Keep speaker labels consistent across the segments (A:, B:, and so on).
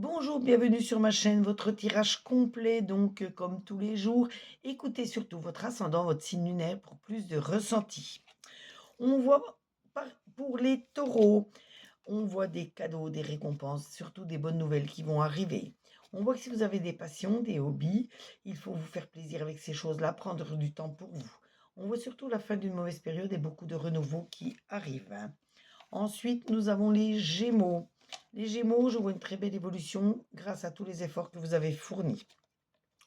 A: Bonjour, bienvenue sur ma chaîne, votre tirage complet, donc comme tous les jours. Écoutez surtout votre ascendant, votre signe lunaire pour plus de ressenti. On voit pour les taureaux, on voit des cadeaux, des récompenses, surtout des bonnes nouvelles qui vont arriver. On voit que si vous avez des passions, des hobbies, il faut vous faire plaisir avec ces choses-là, prendre du temps pour vous. On voit surtout la fin d'une mauvaise période et beaucoup de renouveau qui arrivent, hein. Ensuite, nous avons les Gémeaux. Les Gémeaux, je vois une très belle évolution grâce à tous les efforts que vous avez fournis.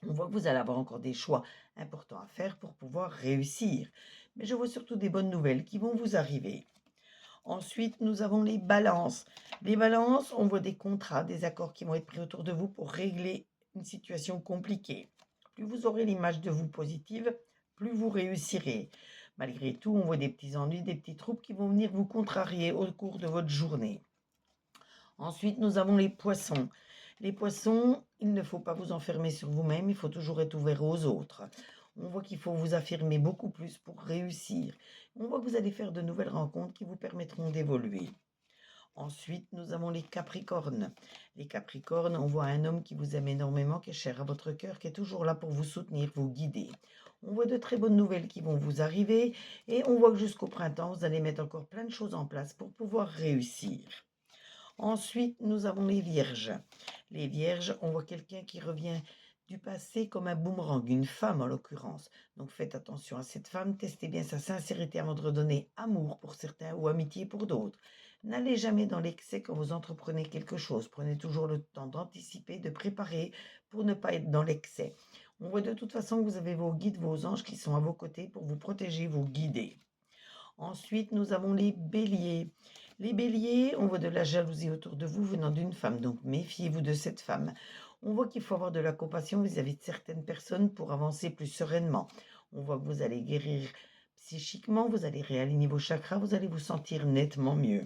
A: On voit que vous allez avoir encore des choix importants à faire pour pouvoir réussir. Mais je vois surtout des bonnes nouvelles qui vont vous arriver. Ensuite, nous avons les balances. Les balances, on voit des contrats, des accords qui vont être pris autour de vous pour régler une situation compliquée. Plus vous aurez l'image de vous positive, plus vous réussirez. Malgré tout, on voit des petits ennuis, des petits troubles qui vont venir vous contrarier au cours de votre journée. Ensuite, nous avons les poissons. Les poissons, il ne faut pas vous enfermer sur vous-même, il faut toujours être ouvert aux autres. On voit qu'il faut vous affirmer beaucoup plus pour réussir. On voit que vous allez faire de nouvelles rencontres qui vous permettront d'évoluer. Ensuite, nous avons les Capricornes. Les Capricornes, on voit un homme qui vous aime énormément, qui est cher à votre cœur, qui est toujours là pour vous soutenir, vous guider. On voit de très bonnes nouvelles qui vont vous arriver et on voit que jusqu'au printemps, vous allez mettre encore plein de choses en place pour pouvoir réussir. Ensuite, nous avons les Vierges. Les Vierges, on voit quelqu'un qui revient du passé comme un boomerang, une femme en l'occurrence. Donc faites attention à cette femme, testez bien sa sincérité avant de redonner amour pour certains ou amitié pour d'autres. N'allez jamais dans l'excès quand vous entreprenez quelque chose. Prenez toujours le temps d'anticiper, de préparer pour ne pas être dans l'excès. On voit de toute façon que vous avez vos guides, vos anges qui sont à vos côtés pour vous protéger, vous guider. Ensuite, nous avons les béliers. Les béliers, on voit de la jalousie autour de vous venant d'une femme, donc méfiez-vous de cette femme. On voit qu'il faut avoir de la compassion vis-à-vis de certaines personnes pour avancer plus sereinement. On voit que vous allez guérir psychiquement, vous allez réaligner vos chakras, vous allez vous sentir nettement mieux.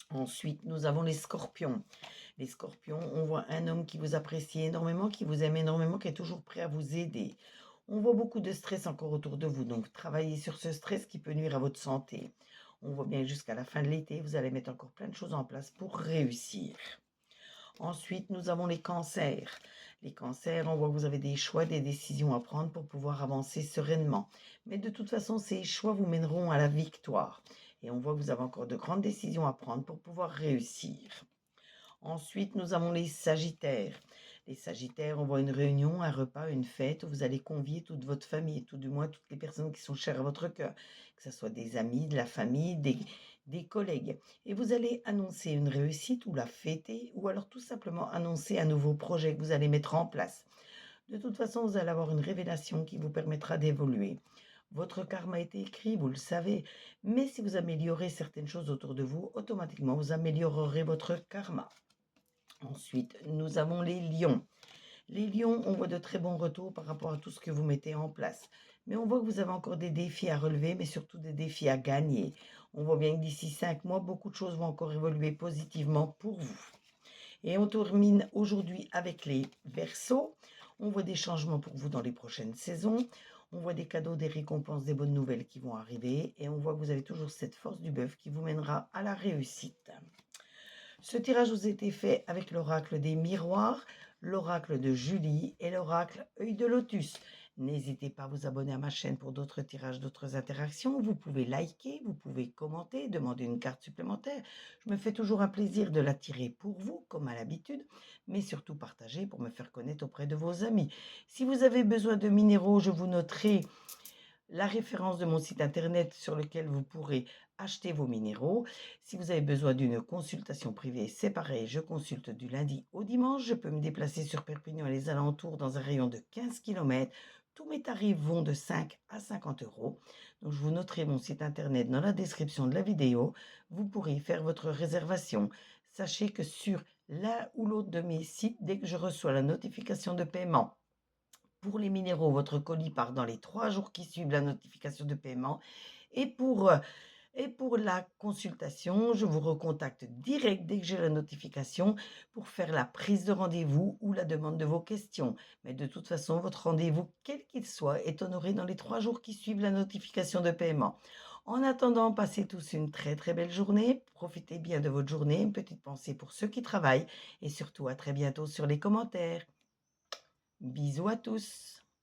A: Ensuite, nous avons les scorpions. Les scorpions, on voit un homme qui vous apprécie énormément, qui vous aime énormément, qui est toujours prêt à vous aider. On voit beaucoup de stress encore autour de vous, donc travaillez sur ce stress qui peut nuire à votre santé. On voit bien que jusqu'à la fin de l'été, vous allez mettre encore plein de choses en place pour réussir. Ensuite, nous avons les cancers. Les cancers, on voit que vous avez des choix, des décisions à prendre pour pouvoir avancer sereinement. Mais de toute façon, ces choix vous mèneront à la victoire. Et on voit que vous avez encore de grandes décisions à prendre pour pouvoir réussir. Ensuite, nous avons les Sagittaires. Les Sagittaires, on voit une réunion, un repas, une fête où vous allez convier toute votre famille, tout du moins toutes les personnes qui sont chères à votre cœur, que ce soit des amis, de la famille, des collègues. Et vous allez annoncer une réussite ou la fêter, ou alors tout simplement annoncer un nouveau projet que vous allez mettre en place. De toute façon, vous allez avoir une révélation qui vous permettra d'évoluer. Votre karma a été écrit, vous le savez, mais si vous améliorez certaines choses autour de vous, automatiquement, vous améliorerez votre karma. Ensuite, nous avons les lions. Les lions, on voit de très bons retours par rapport à tout ce que vous mettez en place. Mais on voit que vous avez encore des défis à relever, mais surtout des défis à gagner. On voit bien que d'ici 5 mois, beaucoup de choses vont encore évoluer positivement pour vous. Et on termine aujourd'hui avec les Verseaux. On voit des changements pour vous dans les prochaines saisons. On voit des cadeaux, des récompenses, des bonnes nouvelles qui vont arriver. Et on voit que vous avez toujours cette force du bœuf qui vous mènera à la réussite. Ce tirage vous a été fait avec l'oracle des miroirs, l'oracle de Julie et l'oracle œil de lotus. N'hésitez pas à vous abonner à ma chaîne pour d'autres tirages, d'autres interactions. Vous pouvez liker, vous pouvez commenter, demander une carte supplémentaire. Je me fais toujours un plaisir de la tirer pour vous, comme à l'habitude, mais surtout partager pour me faire connaître auprès de vos amis. Si vous avez besoin de minéraux, je vous noterai la référence de mon site internet sur lequel vous pourrez acheter vos minéraux. Si vous avez besoin d'une consultation privée, c'est pareil, je consulte du lundi au dimanche. Je peux me déplacer sur Perpignan et les alentours dans un rayon de 15 km. Tous mes tarifs vont de 5 à 50 euros. Donc, je vous noterai mon site internet dans la description de la vidéo. Vous pourrez y faire votre réservation. Sachez que sur l'un ou l'autre de mes sites, dès que je reçois la notification de paiement, pour les minéraux, votre colis part dans les 3 jours qui suivent la notification de paiement. Et pour la consultation, je vous recontacte direct dès que j'ai la notification pour faire la prise de rendez-vous ou la demande de vos questions. Mais de toute façon, votre rendez-vous, quel qu'il soit, est honoré dans les 3 jours qui suivent la notification de paiement. En attendant, passez tous une très très belle journée. Profitez bien de votre journée. Une petite pensée pour ceux qui travaillent et surtout à très bientôt sur les commentaires. Bisous à tous.